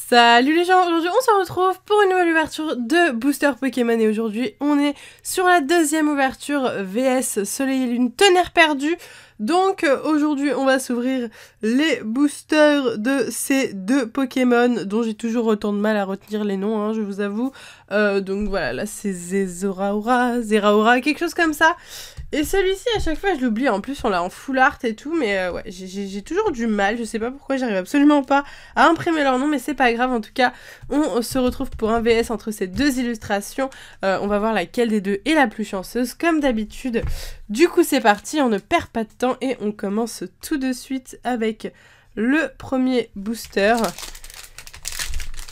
Salut les gens, aujourd'hui on se retrouve pour une nouvelle ouverture de Booster Pokémon et aujourd'hui on est sur la deuxième ouverture VS Soleil et Lune Tonnerre Perdu. Donc aujourd'hui on va s'ouvrir les boosters de ces deux Pokémon dont j'ai toujours autant de mal à retenir les noms, hein, je vous avoue. Donc voilà, là c'est Zeraora, quelque chose comme ça. Et celui-ci, à chaque fois, je l'oublie. En plus, on l'a en full art et tout, mais ouais, j'ai toujours du mal. Je sais pas pourquoi, j'arrive absolument pas à imprimer leur nom, mais c'est pas grave. En tout cas, on se retrouve pour un VS entre ces deux illustrations. On va voir laquelle des deux est la plus chanceuse, comme d'habitude. Du coup, c'est parti, on ne perd pas de temps et on commence tout de suite avec le premier booster.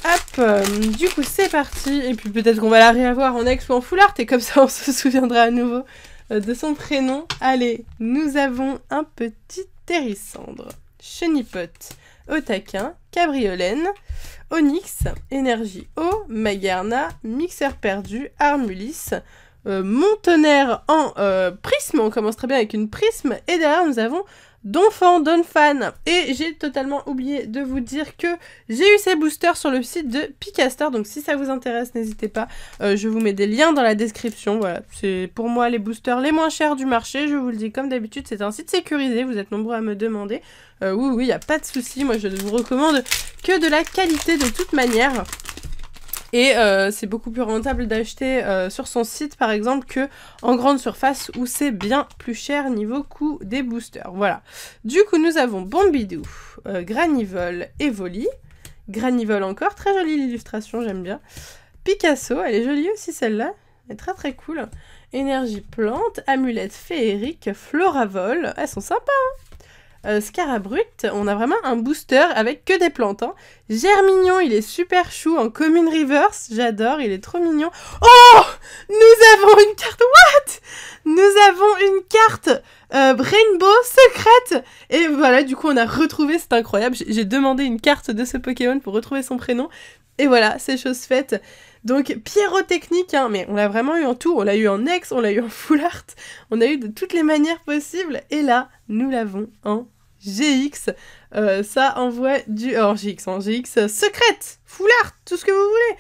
Hop, du coup, c'est parti. Et puis peut-être qu'on va la réavoir en ex ou en full art, et comme ça, on se souviendra à nouveau de son prénom. Allez, nous avons un petit Hérissandre, Chenipot, Otaquin, Cabriolène, Onyx, Énergie Eau, Magarna, Mixeur Perdu, Armulis, Montonnerre en prisme. On commence très bien avec une prisme. Et derrière, nous avons Donphan. Et j'ai totalement oublié de vous dire que j'ai eu ces boosters sur le site de Picastor. Donc si ça vous intéresse, n'hésitez pas. Je vous mets des liens dans la description. Voilà, c'est pour moi les boosters les moins chers du marché. Je vous le dis comme d'habitude, c'est un site sécurisé. Vous êtes nombreux à me demander. Oui, il n'y a pas de souci. Moi, je ne vous recommande que de la qualité de toute manière. Et c'est beaucoup plus rentable d'acheter sur son site par exemple que en grande surface où c'est bien plus cher niveau coût des boosters. Voilà. Du coup nous avons Bombidou, Granivol et Voli. Granivol encore, très jolie l'illustration, j'aime bien. Picasso, elle est jolie aussi celle-là, elle est très très cool. Énergie plante, amulette féerique, Floravol, elles sont sympas hein. Scarabrut, on a vraiment un booster avec que des plantes. Hein. Germignon, il est super chou en commune reverse. J'adore, il est trop mignon. Oh, nous avons une carte. What? Nous avons une carte Rainbow secrète. Et voilà, du coup, on a retrouvé. C'est incroyable. J'ai demandé une carte de ce Pokémon pour retrouver son prénom. Et voilà, c'est chose faite. Donc, pyrotechnique, hein, mais on l'a vraiment eu en tout. On l'a eu en ex, on l'a eu en full art. On a eu de toutes les manières possibles. Et là, nous l'avons en GX. Ça envoie du... en GX secrète, full art, tout ce que vous voulez.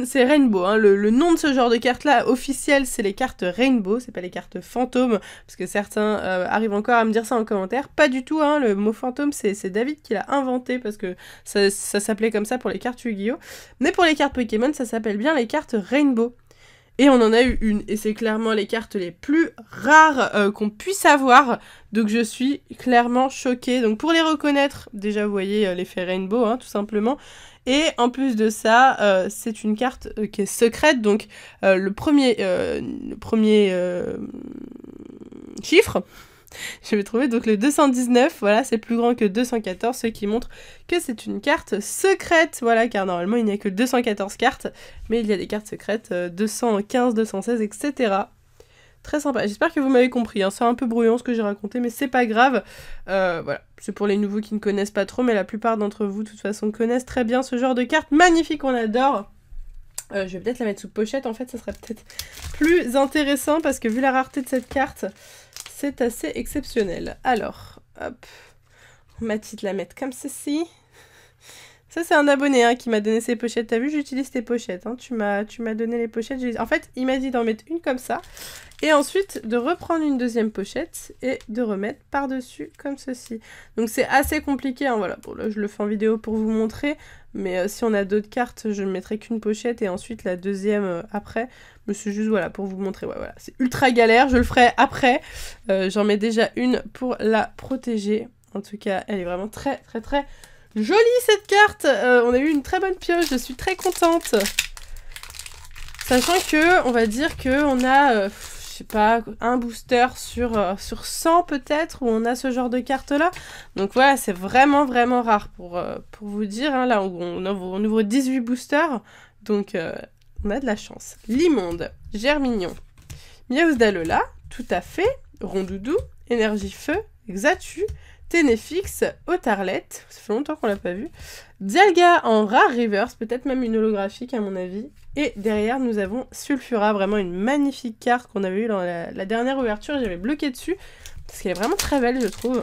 C'est Rainbow, hein. Le nom de ce genre de carte-là, officiel, c'est les cartes Rainbow, c'est pas les cartes fantômes, parce que certains arrivent encore à me dire ça en commentaire. Pas du tout, hein, le mot fantôme, c'est David qui l'a inventé, parce que ça s'appelait comme ça pour les cartes Yu-Gi-Oh! Mais pour les cartes Pokémon, ça s'appelle bien les cartes Rainbow. Et on en a eu une, et c'est clairement les cartes les plus rares qu'on puisse avoir, donc je suis clairement choquée. Donc pour les reconnaître, déjà vous voyez l'effet Rainbow, hein, tout simplement. Et en plus de ça, c'est une carte qui est secrète, donc le premier chiffre, je vais trouver donc le 219, voilà, c'est plus grand que 214, ce qui montre que c'est une carte secrète, voilà, car normalement il n'y a que 214 cartes, mais il y a des cartes secrètes, 215, 216, etc. Très sympa, j'espère que vous m'avez compris, hein. C'est un peu brouillon ce que j'ai raconté, mais c'est pas grave, voilà, c'est pour les nouveaux qui ne connaissent pas trop, mais la plupart d'entre vous, de toute façon, connaissent très bien ce genre de carte magnifique, on adore. Je vais peut-être la mettre sous pochette, en fait, ça serait peut-être plus intéressant, parce que vu la rareté de cette carte, c'est assez exceptionnel. Alors, hop, on va la mettre comme ceci. Ça, c'est un abonné hein, qui m'a donné ces pochettes. T'as vu, j'utilise tes pochettes. Hein. Tu m'as donné les pochettes. En fait, il m'a dit d'en mettre une comme ça. Et ensuite, de reprendre une deuxième pochette et de remettre par-dessus comme ceci. Donc, c'est assez compliqué. Hein, voilà. Bon, là, je le fais en vidéo pour vous montrer. Mais si on a d'autres cartes, je ne mettrai qu'une pochette et ensuite la deuxième après. Mais c'est juste voilà, pour vous montrer. Ouais, voilà. C'est ultra galère. Je le ferai après. J'en mets déjà une pour la protéger. En tout cas, elle est vraiment très, très, très jolie cette carte. On a eu une très bonne pioche. Je suis très contente. Sachant que, on va dire qu'on a... je sais pas, un booster sur 100 peut-être, où on a ce genre de carte-là. Donc voilà, c'est vraiment, vraiment rare pour vous dire. Hein, là, on ouvre 18 boosters, donc on a de la chance. Limonde, Germignon, Miausdalola, tout à fait, Rondoudou, Énergie Feu, Xatu, Ténéfix, Otarlette, ça fait longtemps qu'on l'a pas vu, Dialga en rare reverse, peut-être même une holographique à mon avis, et derrière nous avons Sulfura, vraiment une magnifique carte qu'on avait eue dans la dernière ouverture, j'avais bloqué dessus, parce qu'elle est vraiment très belle je trouve.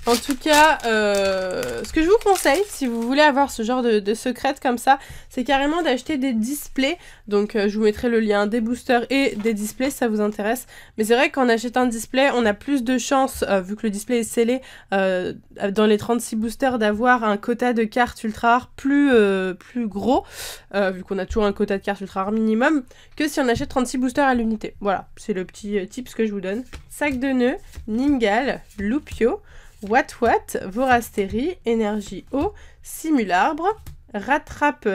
En tout cas, ce que je vous conseille, si vous voulez avoir ce genre de secret comme ça, c'est carrément d'acheter des displays. Donc je vous mettrai le lien des boosters et des displays si ça vous intéresse. Mais c'est vrai qu'en achetant un display, on a plus de chances, vu que le display est scellé, dans les 36 boosters, d'avoir un quota de cartes ultra rares plus gros, vu qu'on a toujours un quota de cartes ultra rares minimum, que si on achète 36 boosters à l'unité. Voilà, c'est le petit tips que je vous donne. Sac de nœuds, Ningal, Lupio, Wat, Vorastérie, Énergie Eau, Simularbre, Rattrape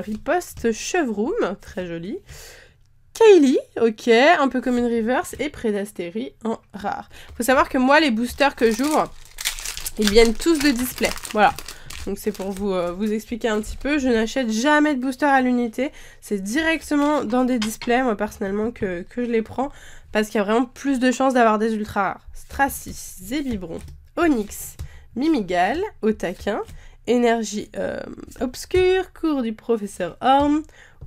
Riposte, Chevroom, très joli, Kaylee, ok, un peu comme une reverse, et Prédastérie en rare. Faut savoir que moi, les boosters que j'ouvre, ils viennent tous de display, voilà. Donc c'est pour vous expliquer un petit peu, je n'achète jamais de booster à l'unité, c'est directement dans des displays, moi personnellement, que je les prends, parce qu'il y a vraiment plus de chances d'avoir des ultra rares. Stracis, Zébibron, Onyx, Mimigal, Otaquin, Énergie Obscure, Cours du Professeur Orm.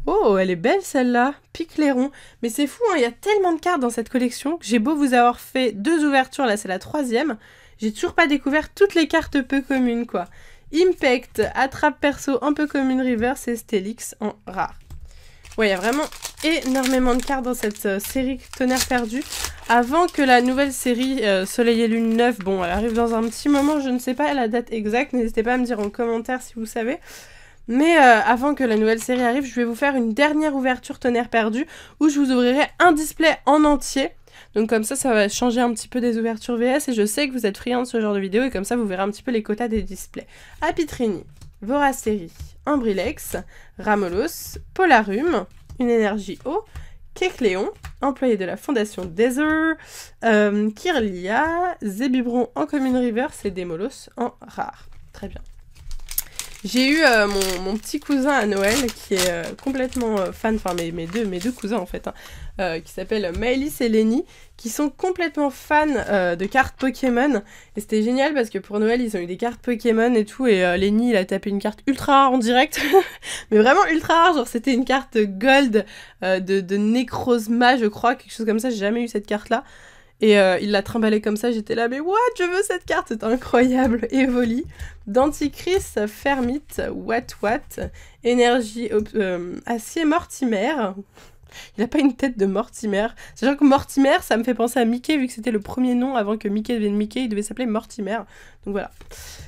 Oh, elle est belle celle-là, Picléron. Mais c'est fou, hein, il y a tellement de cartes dans cette collection que j'ai beau vous avoir fait 2 ouvertures, là c'est la 3e, j'ai toujours pas découvert toutes les cartes peu communes, quoi. Impact, Attrape Perso, un peu commune reverse et Stélix en rare. Ouais, il y a vraiment énormément de cartes dans cette série Tonnerre Perdu. Avant que la nouvelle série Soleil et Lune 9, bon, elle arrive dans un petit moment, je ne sais pas la date exacte, n'hésitez pas à me dire en commentaire si vous savez. Mais avant que la nouvelle série arrive, je vais vous faire une dernière ouverture Tonnerre Perdu où je vous ouvrirai un display en entier. Donc comme ça va changer un petit peu des ouvertures VS et je sais que vous êtes friands de ce genre de vidéo et comme ça vous verrez un petit peu les quotas des displays. Apitrini, Vorastérie, Ambrilex, Ramolos, Polarum, une énergie eau, Kecléon, employé de la fondation Nether, Kirlia, Zébibron en commune reverse et Démolos en rare. Très bien. J'ai eu mon petit cousin à Noël qui est complètement fan, enfin mes deux cousins en fait, hein, qui s'appellent Maëlys et Lenny, qui sont complètement fans de cartes Pokémon. Et c'était génial parce que pour Noël, ils ont eu des cartes Pokémon et tout, et Lenny, il a tapé une carte ultra rare en direct, mais vraiment ultra rare, genre c'était une carte Gold de Necrozma, je crois, quelque chose comme ça, j'ai jamais eu cette carte-là. Et il l'a trimballé comme ça, j'étais là, mais what, je veux cette carte, c'est incroyable. Evoli, Denticris, Fermite, Wat, Énergie, Acier, Mortimer. Il n'a pas une tête de Mortimer. Sachant que Mortimer, ça me fait penser à Mickey, vu que c'était le premier nom avant que Mickey devienne Mickey, il devait s'appeler Mortimer. Donc voilà.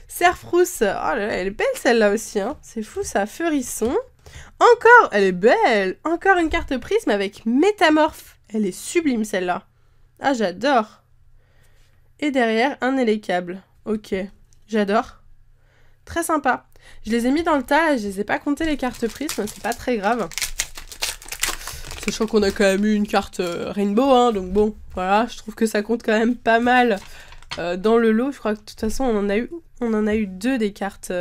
Serfrousse, oh là là, elle est belle celle-là aussi, hein. C'est fou ça, Feurisson. Encore, elle est belle. Encore une carte prisme avec Métamorphe. Elle est sublime celle-là. Ah, j'adore. Et derrière, un élécable. Ok, j'adore. Très sympa. Je les ai mis dans le tas, je les ai pas compté les cartes prismes, c'est pas très grave. Sachant qu'on a quand même eu une carte Rainbow, hein, donc bon, voilà, je trouve que ça compte quand même pas mal dans le lot. Je crois que de toute façon, on en a eu 2 des cartes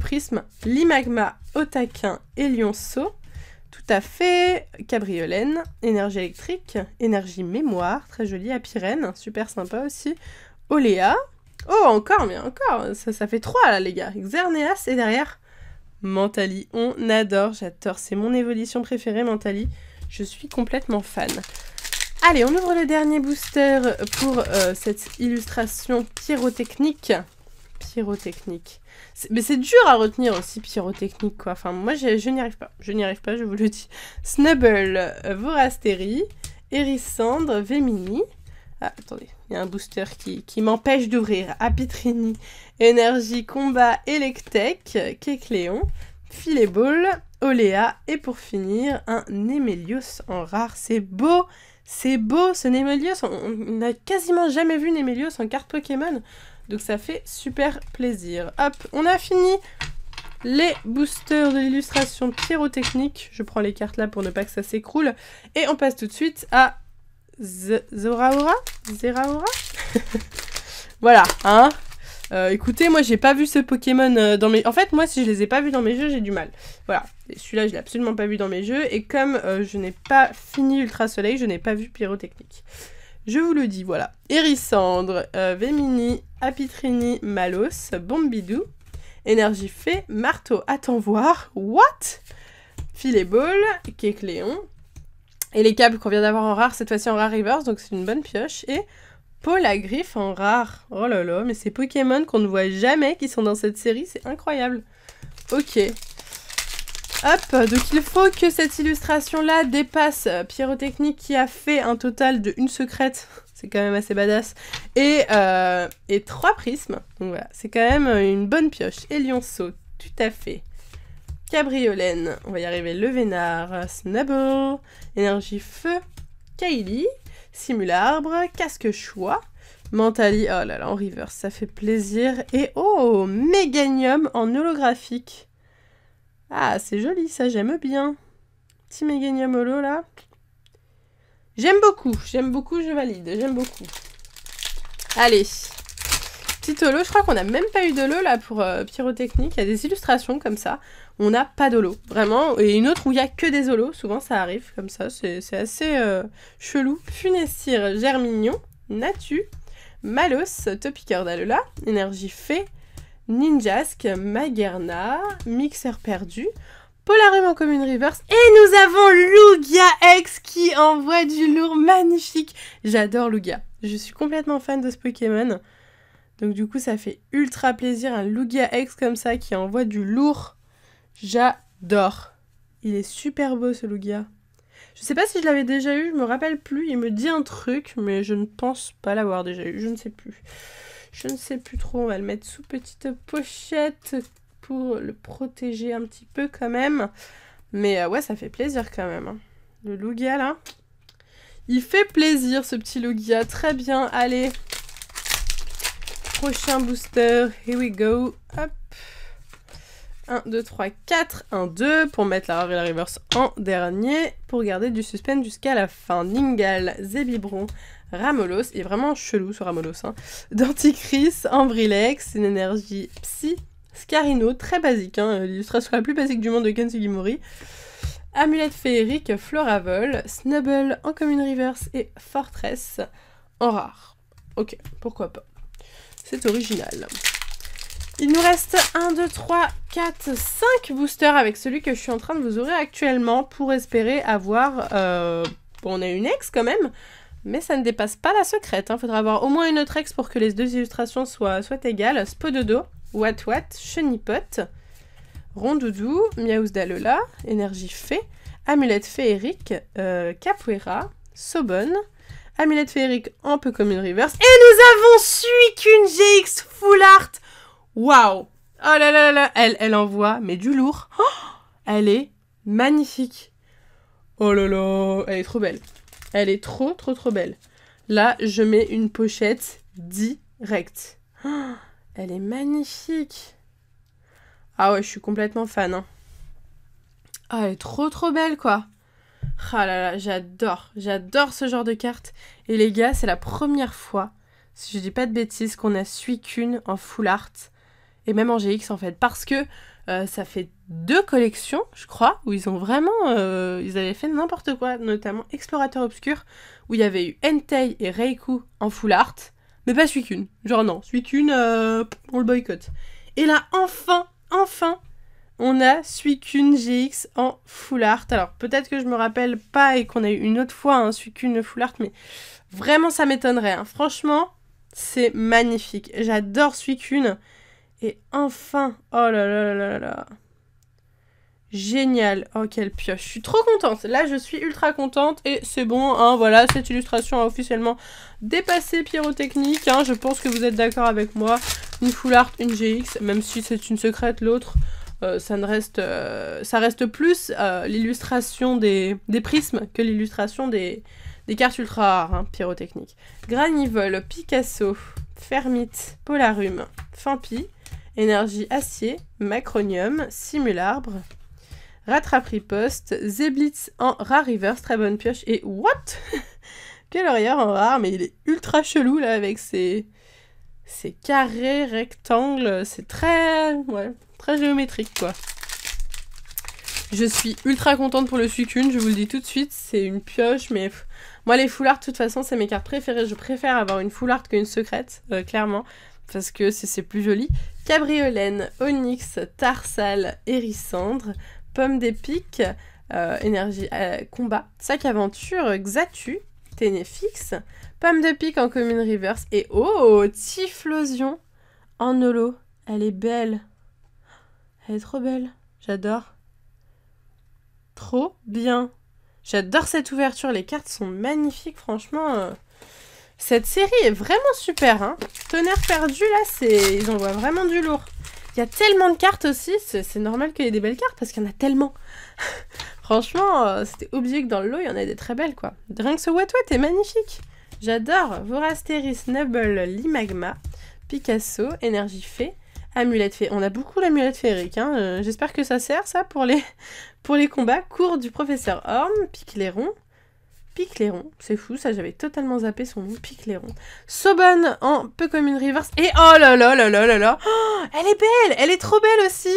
prismes. Limagma, Otaquin et Lionceau. Tout à fait, Cabriolène, énergie électrique, énergie mémoire, très jolie, Apirène, super sympa aussi, Oléa, oh encore, mais encore, ça fait 3 là les gars, Xerneas et derrière, Mentali, on adore, j'adore, c'est mon évolution préférée Mentali, je suis complètement fan. Allez, on ouvre le dernier booster pour cette illustration pyrotechnique. Mais c'est dur à retenir aussi, pyrotechnique, quoi. Enfin, moi, je n'y arrive pas. Je n'y arrive pas, je vous le dis. Snubble, Vorastérie, Hérissandre, Vémini. Ah, attendez, il y a un booster qui m'empêche d'ouvrir. Apitrini, Énergie, Combat, Electek, Kecléon, Filéball, Oléa. Et pour finir, un Némélios en rare. C'est beau ce Némélios. On n'a quasiment jamais vu Némélios en carte Pokémon. Donc ça fait super plaisir. Hop, on a fini les boosters de l'illustration pyrotechnique. Je prends les cartes là pour ne pas que ça s'écroule. Et on passe tout de suite à Zeraora. Voilà, hein. Écoutez, moi j'ai pas vu ce Pokémon dans mes... En fait, moi si je les ai pas vus dans mes jeux, j'ai du mal. Voilà, celui-là je l'ai absolument pas vu dans mes jeux. Et comme je n'ai pas fini Ultra Soleil, je n'ai pas vu pyrotechnique. Je vous le dis, voilà. Hérissandre, Vémini, Apitrini, Malos, Bombidou, Énergie Fée, Marteau, attends voir, what? Filéball, Kecléon, et les câbles qu'on vient d'avoir en rare, cette fois-ci en rare reverse, donc c'est une bonne pioche, et Polagriff en rare. Oh là là, mais ces Pokémon qu'on ne voit jamais qui sont dans cette série, c'est incroyable. Ok. Hop, donc il faut que cette illustration-là dépasse Pyrotechnique qui a fait un total de une secrète. C'est quand même assez badass. Et 3 prismes. Donc voilà, c'est quand même une bonne pioche. Et Lionceau, tout à fait. Cabriolène, on va y arriver. Le Vénard, Snubble, Énergie Feu, Kylie, Simularbre, Casque Choix, Mentali, oh là là, en reverse, ça fait plaisir. Et oh, Méganium en holographique. Ah, c'est joli, ça, j'aime bien. Petit Méganium holo, là. J'aime beaucoup, je valide, j'aime beaucoup. Allez. Petit holo, je crois qu'on n'a même pas eu d'holo, là, pour Pyrotechnique. Il y a des illustrations comme ça. On n'a pas d'holo, vraiment. Et une autre où il n'y a que des holos, souvent ça arrive comme ça, c'est assez chelou. Funessire, Germignon, Natu, Malos, Topiqueur d'Alola, Énergie Fée, Ninjask, Magerna, Mixeur Perdu, Polarium en commune reverse, et nous avons Lugia X qui envoie du lourd magnifique. J'adore Lugia, je suis complètement fan de ce Pokémon. Donc du coup ça fait ultra plaisir, un Lugia X comme ça qui envoie du lourd. J'adore. Il est super beau ce Lugia. Je sais pas si je l'avais déjà eu, je me rappelle plus. Il me dit un truc, mais je ne pense pas l'avoir déjà eu. Je ne sais plus. Je ne sais plus trop. On va le mettre sous petite pochette pour le protéger un petit peu quand même. Mais ouais, ça fait plaisir quand même. Hein. Le Lugia là. Il fait plaisir ce petit Lugia. Très bien. Allez. Prochain booster. Here we go. Hop. 1, 2, 3, 4, 1, 2, pour mettre la rare et la reverse en dernier, pour garder du suspense jusqu'à la fin. Ningal, Zébibron, Ramolos, il est vraiment chelou ce Ramolos, hein. Denticris, Ambrilex, une énergie Psy, Scarino, très basique, hein, l'illustration la plus basique du monde de Ken Sugimori, Amulette féerique, Floravol, Snubble en commune reverse et Fortress en rare. Ok, pourquoi pas. C'est original. Il nous reste 1, 2, 3, 4, 5 boosters avec celui que je suis en train de vous ouvrir actuellement pour espérer avoir... Bon, on a une ex quand même, mais ça ne dépasse pas la secrète. Il faudra avoir au moins une autre ex pour que les deux illustrations soient égales. Spododo, Wat, Chenipot, Rondoudou, Miaous d'Alola, Énergie Fée, Amulette féerique, Capoeira, Sobonne, Amulette féerique en peu commune reverse. Et nous avons Suicune GX Full Art. Waouh! Oh là là là, elle envoie, mais du lourd. Oh, elle est magnifique. Oh là là, elle est trop belle. Elle est trop belle. Là, je mets une pochette directe. Oh, elle est magnifique. Ah ouais, je suis complètement fan. Hein. Ah, elle est trop belle, quoi. Ah là là, j'adore ce genre de carte. Et les gars, c'est la première fois, si je dis pas de bêtises, qu'on a Suicune en full art. Et même en GX en fait, parce que ça fait 2 collections, je crois, où ils ont vraiment, ils avaient fait n'importe quoi, notamment Explorateur Obscur, où il y avait eu Entei et Reiku en full art, mais pas Suicune. Genre non, Suicune, on le boycotte. Et là, enfin, on a Suicune GX en full art. Alors peut-être que je me rappelle pas et qu'on a eu une autre fois un Suicune full art, mais vraiment ça m'étonnerait. Hein. Franchement, c'est magnifique. J'adore Suicune. Et enfin, oh là là là là là. Génial. Oh, quelle pioche. Je suis trop contente. Là, je suis ultra contente. Et c'est bon, hein, voilà, cette illustration a officiellement dépassé Pyrotechnique. Hein, je pense que vous êtes d'accord avec moi. Une full art, une GX, même si c'est une secrète, l'autre, ça reste plus l'illustration des prismes que l'illustration des cartes ultra rares, hein, Pyrotechnique. Granivol, Picasso, Fermite, Polarium, Fampi, Énergie Acier, Macronium, Simularbre, Rattrape-Riposte, Zeblitz en rare reverse, très bonne pioche, et what? Quel horreur en rare, mais il est ultra chelou là avec ses carrés, rectangles, c'est très géométrique quoi. Je suis ultra contente pour le Suicune, je vous le dis tout de suite, c'est une pioche, mais moi les full art de toute façon c'est mes cartes préférées, je préfère avoir une full art qu'une secrète, clairement. Parce que c'est plus joli. Cabriolène, Onyx, Tarsal, Hérissandre, Pomme d'épic, Énergie Combat, Sac Aventure, Xatu, Ténéfix, Pomme de Pique en commune reverse, et oh, Typhlosion en holo. Elle est belle. Elle est trop belle. J'adore. Trop bien. J'adore cette ouverture. Les cartes sont magnifiques. Franchement, cette série est vraiment super. Hein. Tonnerre perdu, là, ils envoient vraiment du lourd. Il y a tellement de cartes aussi. C'est normal qu'il y ait des belles cartes parce qu'il y en a tellement. Franchement, c'était obligé que dans le lot, il y en ait des très belles, quoi. Rien que ce Wet est magnifique. J'adore. Vorasteris, Snubble, Limagma, Picasso, Énergie Fée, Amulette Fée. On a beaucoup l'amulette féerique. Hein. J'espère que ça sert, ça, pour les combats. Cours du professeur Orm, Picléron. Picléron, c'est fou, ça j'avais totalement zappé son nom, Picléron. Sobonne en peu commune reverse. Et oh là là là là là là, oh, elle est belle, elle est trop belle aussi.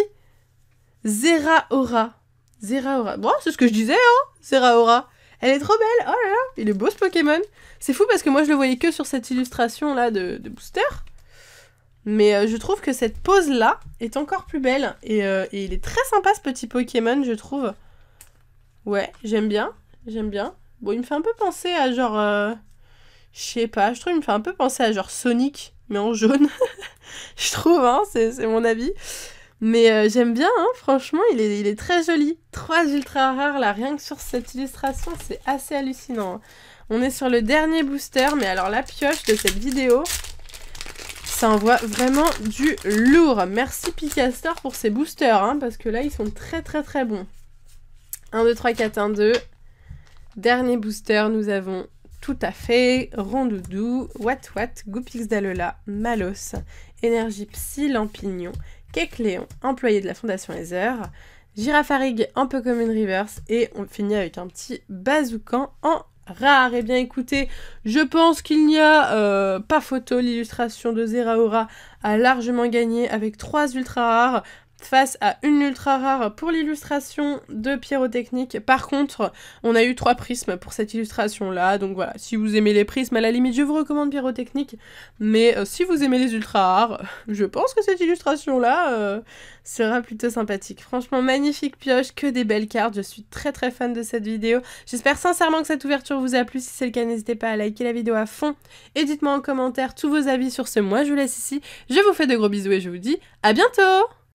Zeraora. Zeraora. Bon, c'est ce que je disais, hein, Zeraora. Elle est trop belle, oh là là, il est beau ce Pokémon. C'est fou parce que moi je le voyais que sur cette illustration là de booster. Mais je trouve que cette pose là est encore plus belle. Et il est très sympa ce petit Pokémon, je trouve. Ouais, j'aime bien, j'aime bien. Bon, il me fait un peu penser à genre... je sais pas, je trouve qu'il me fait un peu penser à genre Sonic, mais en jaune. Je trouve, hein, c'est mon avis. Mais j'aime bien, hein, franchement, il est très joli. 3 ultra rares, là, rien que sur cette illustration, c'est assez hallucinant. Hein. On est sur le dernier booster, mais alors la pioche de cette vidéo, ça envoie vraiment du lourd. Merci Picastor pour ces boosters, hein, parce que là, ils sont très très très bons. 1, 2, 3, 4, 1, 2... Dernier booster, nous avons Tout à fait, Rondoudou, Wat, Goupix d'Alola, Malos, Énergie Psy, Lampignon, Kecléon, employé de la Fondation Ether, Girafarig en peu commune reverse, et on finit avec un petit Bazoukan en rare. Et bien écoutez, je pense qu'il n'y a pas photo, l'illustration de Zeraora a largement gagné avec 3 ultra rares. Face à une ultra rare pour l'illustration de Pyrotechnique. Par contre, on a eu 3 prismes pour cette illustration-là. Donc voilà, si vous aimez les prismes, à la limite, je vous recommande Pyrotechnique. Mais si vous aimez les ultra rares, je pense que cette illustration-là sera plutôt sympathique. Franchement, magnifique pioche, que des belles cartes. Je suis très très fan de cette vidéo. J'espère sincèrement que cette ouverture vous a plu. Si c'est le cas, n'hésitez pas à liker la vidéo à fond. Et dites-moi en commentaire tous vos avis sur ce. Moi, je vous laisse ici. Je vous fais de gros bisous et je vous dis à bientôt!